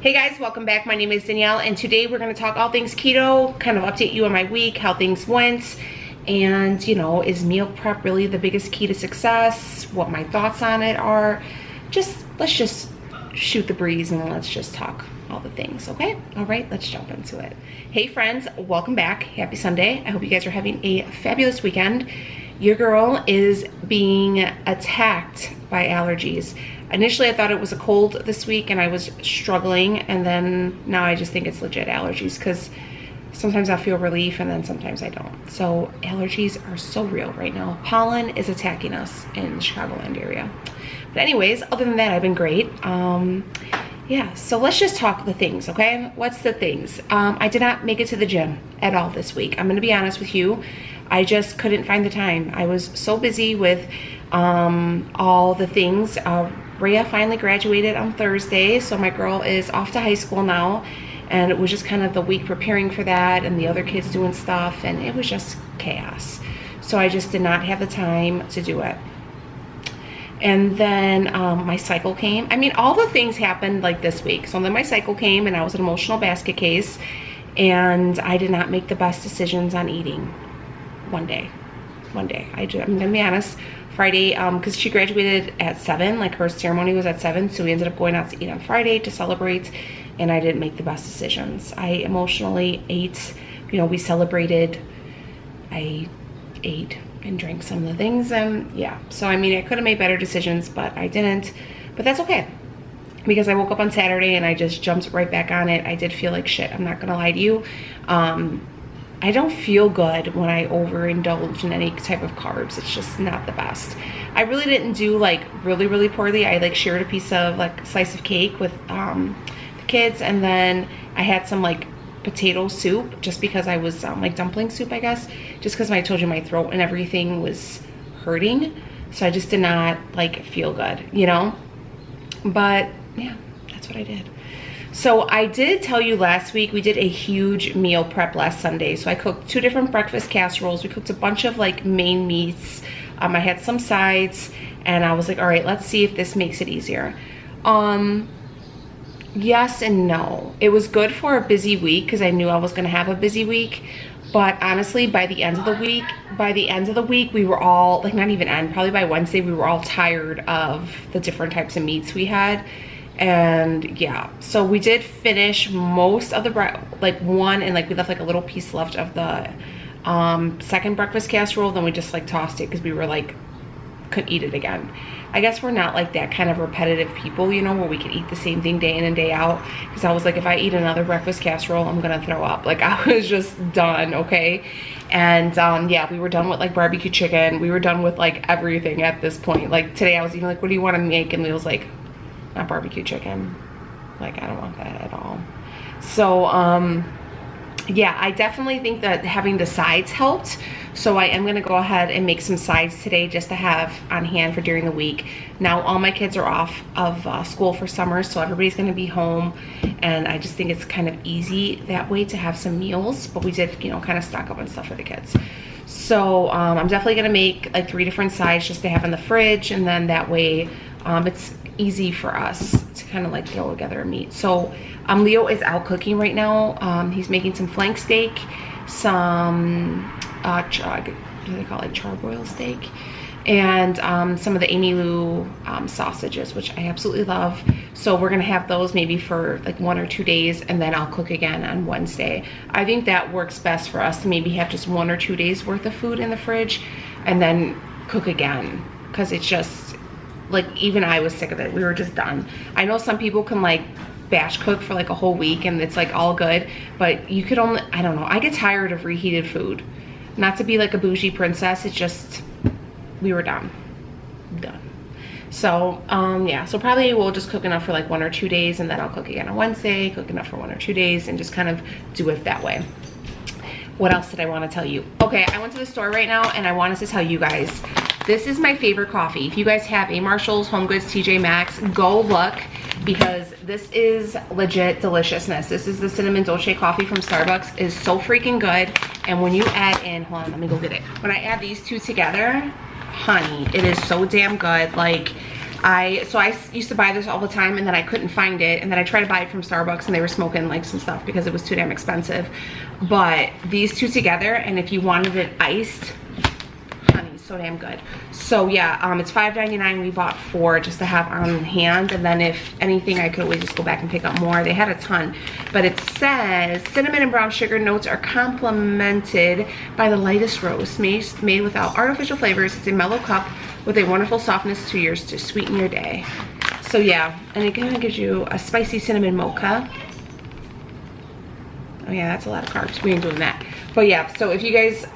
Hey guys, welcome back. My name is Danielle, and today we're going to talk all things keto, kind of update you on my week, how things went, and you know, is meal prep really the biggest key to success? What my thoughts on it are. Let's just shoot the breeze and let's just talk all the things, okay? All right, let's jump into it. Hey friends, welcome back. Happy Sunday. I hope you guys are having a fabulous weekend. Your girl is being attacked by allergies. Initially, I thought it was a cold this week and I was struggling, and then now I just think it's legit allergies because sometimes I feel relief and then sometimes I don't. So allergies are so real right now. Pollen is attacking us in the Chicagoland area. But anyways, other than that, I've been great. Yeah, so let's just talk the things, okay? What's the things? I did not make it to the gym at all this week. I'm gonna be honest with you. I just couldn't find the time. I was so busy with all the things. Rhea finally graduated on Thursday, so my girl is off to high school now, and it was just kind of the week preparing for that and the other kids doing stuff, and it was just chaos. So I just did not have the time to do it. And then my cycle came. I mean, all the things happened like this week. So then my cycle came and I was an emotional basket case, and I did not make the best decisions on eating one day. I'm gonna be honest. Friday, because she graduated at 7, like her ceremony was at 7, so we ended up going out to eat on Friday to celebrate, and I didn't make the best decisions. I emotionally ate, you know, we celebrated, I ate and drank some of the things, and yeah, so I mean, I could have made better decisions, but I didn't, but that's okay, because I woke up on Saturday and I just jumped right back on it. I did feel like shit, I'm not gonna lie to you. I don't feel good when I overindulge in any type of carbs. It's just not the best. I really didn't do like really poorly. I like shared a piece of like slice of cake with the kids, and then I had some like potato soup just because I was like dumpling soup, I guess, just because I told you my throat and everything was hurting, so I just did not like feel good, you know. But yeah, that's what I did. So I did tell you last week we did a huge meal prep last Sunday. So I cooked 2 different breakfast casseroles. We cooked a bunch of like main meats. I had some sides, and I was like, all right, let's see if this makes it easier. Yes and no. It was good for a busy week because I knew I was gonna have a busy week. But honestly, by the end of the week, we were all like, not even end, probably by Wednesday, we were all tired of the different types of meats we had. And yeah, so we did finish most of the like one, and like we left like a little piece left of the second breakfast casserole. Then we just like tossed it because we were like, couldn't eat it again. I guess we're not like that kind of repetitive people, you know, where we can eat the same thing day in and day out, because I was like, if I eat another breakfast casserole, I'm gonna throw up. Like, I was just done, okay? And yeah, we were done with like barbecue chicken. We were done with like everything at this point. Like today I was even like, what do you want to make? And we was like, not barbecue chicken. Like, I don't want that at all. So yeah, I definitely think that having the sides helped. So I am gonna go ahead and make some sides today just to have on hand for during the week. Now all my kids are off of school for summer, so everybody's gonna be home, and I just think it's kind of easy that way to have some meals. But we did, you know, kind of stock up on stuff for the kids. So I'm definitely gonna make like 3 different sides just to have in the fridge, and then that way it's easy for us to kind of like throw together a meat. So Leo is out cooking right now. He's making some flank steak, some what do they call it, like charbroiled steak, and some of the AMINO sausages, which I absolutely love. So we're gonna have those maybe for like 1 or 2 days, and then I'll cook again on Wednesday. I think that works best for us to maybe have just 1 or 2 days worth of food in the fridge and then cook again, because it's just like, even I was sick of it. We were just done. I know some people can like batch cook for like a whole week and it's like all good, but you could only, I don't know, I get tired of reheated food. Not to be like a bougie princess, it's just, we were done. So yeah, so probably we'll just cook enough for like 1 or 2 days, and then I'll cook again on Wednesday, cook enough for 1 or 2 days, and just kind of do it that way. What else did I want to tell you? Okay, I went to the store right now and I wanted to tell you guys, this is my favorite coffee. If you guys have a Marshall's, Home Goods, TJ Maxx, go look, because this is legit deliciousness. This is the cinnamon dolce coffee from Starbucks. It is so freaking good. And when you add in, hold on, let me go get it. When I add these two together, honey, it is so damn good. Like, So I used to buy this all the time, and then I couldn't find it, and then I tried to buy it from Starbucks, and they were smoking like some stuff because it was too damn expensive. But these two together, and if you wanted it iced, honey, so damn good. So yeah, it's $5.99. We bought 4 just to have on hand, and then if anything, I could always just go back and pick up more. They had a ton, but it says cinnamon and brown sugar notes are complemented by the lightest roast made without artificial flavors. It's a mellow cup with a wonderful softness to yours to sweeten your day. So yeah, and it kind of gives you a spicy cinnamon mocha. Oh yeah, that's a lot of carbs. We ain't doing that. But yeah, so if you guys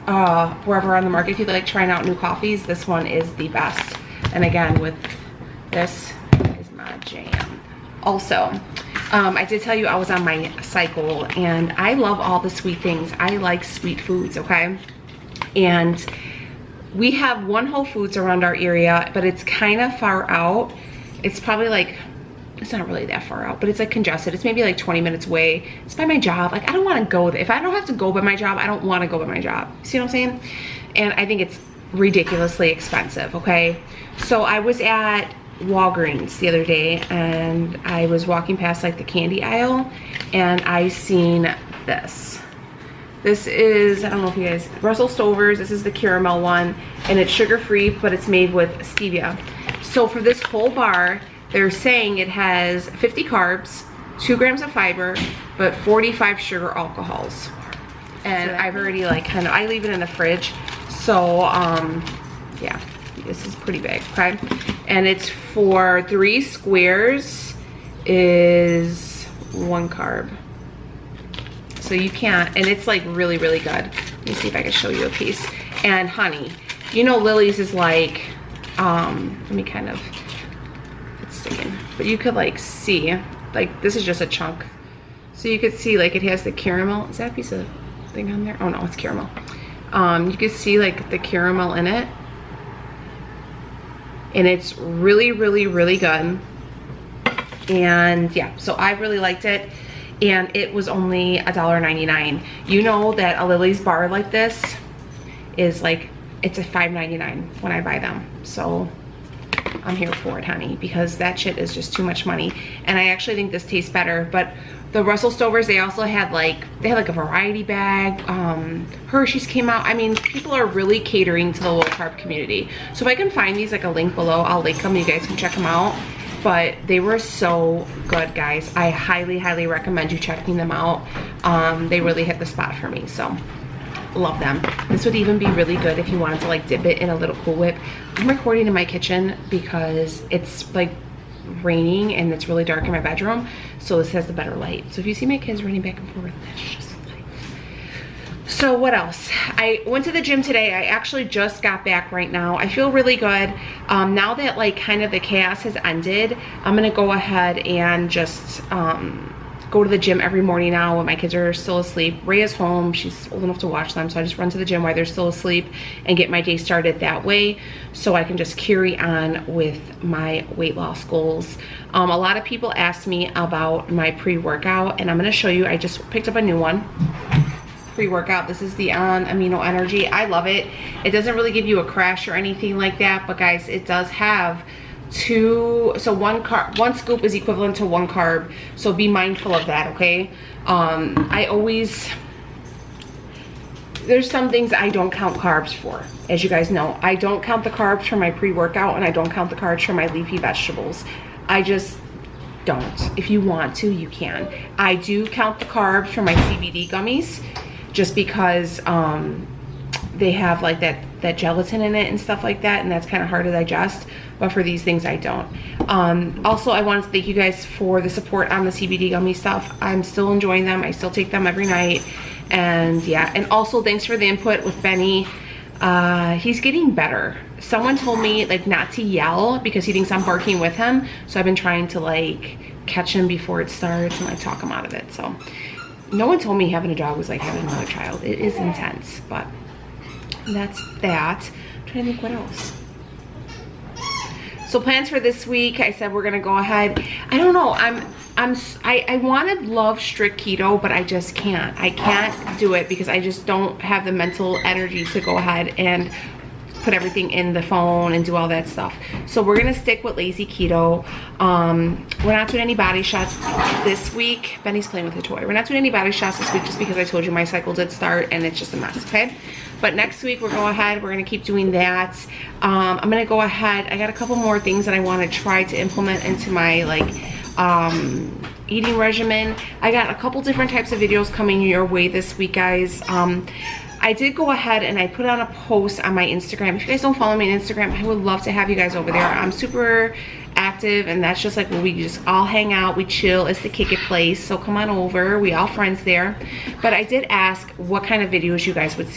were ever on the market, if you like trying out new coffees, this one is the best. And again, with this is my jam. Also, I did tell you I was on my cycle, and I love all the sweet things. I like sweet foods, okay? And we have one Whole Foods around our area, but it's kind of far out. It's probably like, it's not really that far out, but it's like congested. It's maybe like 20 minutes away. It's by my job. Like, I don't want to go there. If I don't have to go by my job, I don't want to go by my job. See what I'm saying? And I think it's ridiculously expensive, okay? So I was at Walgreens the other day, and I was walking past like the candy aisle, and I seen this. This is, I don't know if you guys, Russell Stover's. This is the caramel one, and it's sugar-free, but it's made with stevia. So for this whole bar, they're saying it has 50 carbs, 2 grams of fiber, but 45 sugar alcohols. And I've already like kind of, I leave it in the fridge. So yeah, this is pretty big, okay? And it's for 3 squares is 1 carb. So you can't, and it's like really, really good. Let me see if I can show you a piece. And honey, you know Lily's is like, let me kind of, it's sticking, but you could like see, like this is just a chunk. So you could see like it has the caramel. Is that a piece of thing on there? Oh no, it's caramel. You could see like the caramel in it. And it's really, really, really good. And yeah, so I really liked it. And it was only $1.99. You know that a Lily's bar like this is like, it's a $5.99 when I buy them. So I'm here for it, honey, because that shit is just too much money. And I actually think this tastes better. But the Russell Stovers, they also had like, they had like a variety bag. Hershey's came out. I mean, people are really catering to the low carb community. So if I can find these, like a link below, I'll link them. You guys can check them out. But they were so good, guys. I highly, highly recommend you checking them out. They really hit the spot for me, so love them. This would even be really good if you wanted to like dip it in a little Cool Whip. I'm recording in my kitchen because it's like raining and it's really dark in my bedroom, so this has the better light. So if you see my kids running back and forth, that's just life. So what else? I went to the gym today. I actually just got back right now. I feel really good. Now that like kind of the chaos has ended, I'm gonna go ahead and just go to the gym every morning now when my kids are still asleep. Rhea's home, she's old enough to watch them, so I just run to the gym while they're still asleep and get my day started that way so I can just carry on with my weight loss goals. A lot of people ask me about my pre-workout, and I'm gonna show you. I just picked up a new one. Pre-workout. This is the AMINO Energy. I love it. It doesn't really give you a crash or anything like that, but guys, it does have one scoop is equivalent to 1 carb, so be mindful of that, okay? There's some things I don't count carbs for, as you guys know. I don't count the carbs for my pre-workout, and I don't count the carbs for my leafy vegetables. I just don't. If you want to, you can. I do count the carbs for my CBD gummies, just because they have like that gelatin in it and stuff like that, and that's kind of hard to digest. But for these things, I don't. Also, I wanted to thank you guys for the support on the CBD gummy stuff. I'm still enjoying them. I still take them every night. And yeah, and also thanks for the input with Benny. He's getting better. Someone told me like not to yell because he thinks I'm barking with him. So I've been trying to like catch him before it starts and like talk him out of it. So no one told me having a dog was like having another child. It is intense, but that's that. I'm trying to think what else. So plans for this week, I said we're gonna go ahead. I don't know, I want to love strict keto, but I just can't. I can't do it because I just don't have the mental energy to go ahead and put everything in the phone and do all that stuff. So we're gonna stick with lazy keto. We're not doing any body shots this week. Benny's playing with a toy. We're not doing any body shots this week just because I told you my cycle did start and it's just a mess, okay? But next week we're gonna keep doing that. I'm gonna go ahead, I got a couple more things that I wanna try to implement into my like eating regimen. I got a couple different types of videos coming your way this week, guys. I did go ahead and I put on a post on my Instagram. If you guys don't follow me on Instagram, I would love to have you guys over there. I'm super active, and that's just like where we just all hang out, we chill. It's the kick it place, so come on over. We all friends there. But I did ask what kind of videos you guys would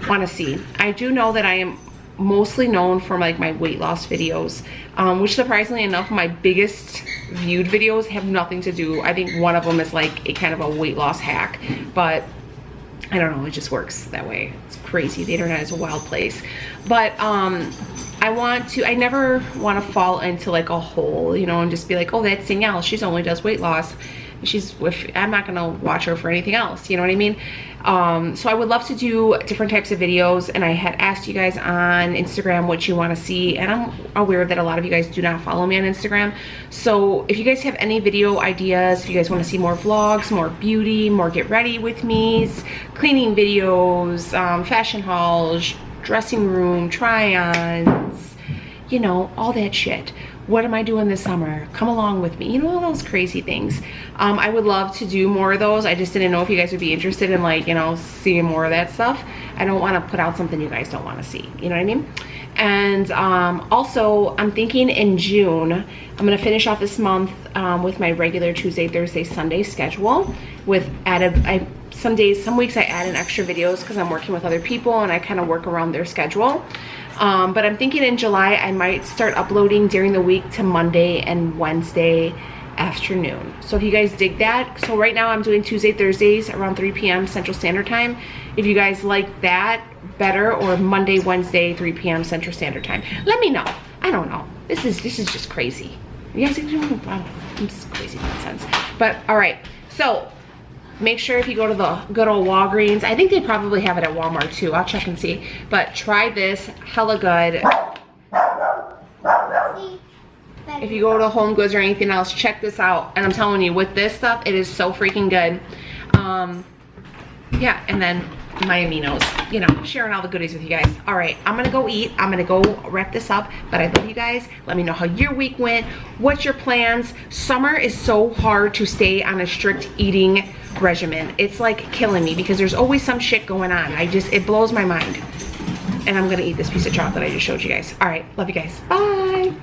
want to see. I do know that I am mostly known for like my weight loss videos, which surprisingly enough, my biggest viewed videos have nothing to do. I think one of them is like a kind of a weight loss hack, but I don't know, it just works that way. It's crazy. The internet is a wild place. But I never want to fall into like a hole, you know, and just be like, oh, that's Danielle, she's only does weight loss. I'm not gonna watch her for anything else, you know what I mean? So I would love to do different types of videos, and I had asked you guys on Instagram what you want to see, and I'm aware that a lot of you guys do not follow me on Instagram. So if you guys have any video ideas, if you guys want to see more vlogs, more beauty, more get ready with me's, cleaning videos, fashion hauls, dressing room try-ons, you know, all that shit. What am I doing this summer? Come along with me. You know, all those crazy things. I would love to do more of those. I just didn't know if you guys would be interested in, like, you know, seeing more of that stuff. I don't want to put out something you guys don't want to see. You know what I mean? And also, I'm thinking in June, I'm going to finish off this month with my regular Tuesday, Thursday, Sunday schedule. With some weeks I add in extra videos because I'm working with other people and I kind of work around their schedule. But I'm thinking in July I might start uploading during the week to Monday and Wednesday afternoon. So if you guys dig that, so right now I'm doing Tuesday, Thursdays around 3 p.m. Central Standard Time. If you guys like that better, or Monday, Wednesday, 3 p.m. Central Standard Time, let me know. I don't know. This is just crazy. You guys, it's crazy nonsense. But all right, so make sure if you go to the good old Walgreens, I think they probably have it at Walmart too. I'll check and see. But try this, hella good. If you go to Home Goods or anything else, check this out. And I'm telling you, with this stuff, it is so freaking good. Yeah, and then my aminos, you know, sharing all the goodies with you guys. All right, I'm gonna go eat. I'm gonna go wrap this up, but I love you guys. Let me know how your week went. What's your plans? Summer is so hard to stay on a strict eating regimen. It's like killing me because there's always some shit going on. It blows my mind. And I'm gonna eat this piece of chocolate I just showed you guys. All right, love you guys. Bye.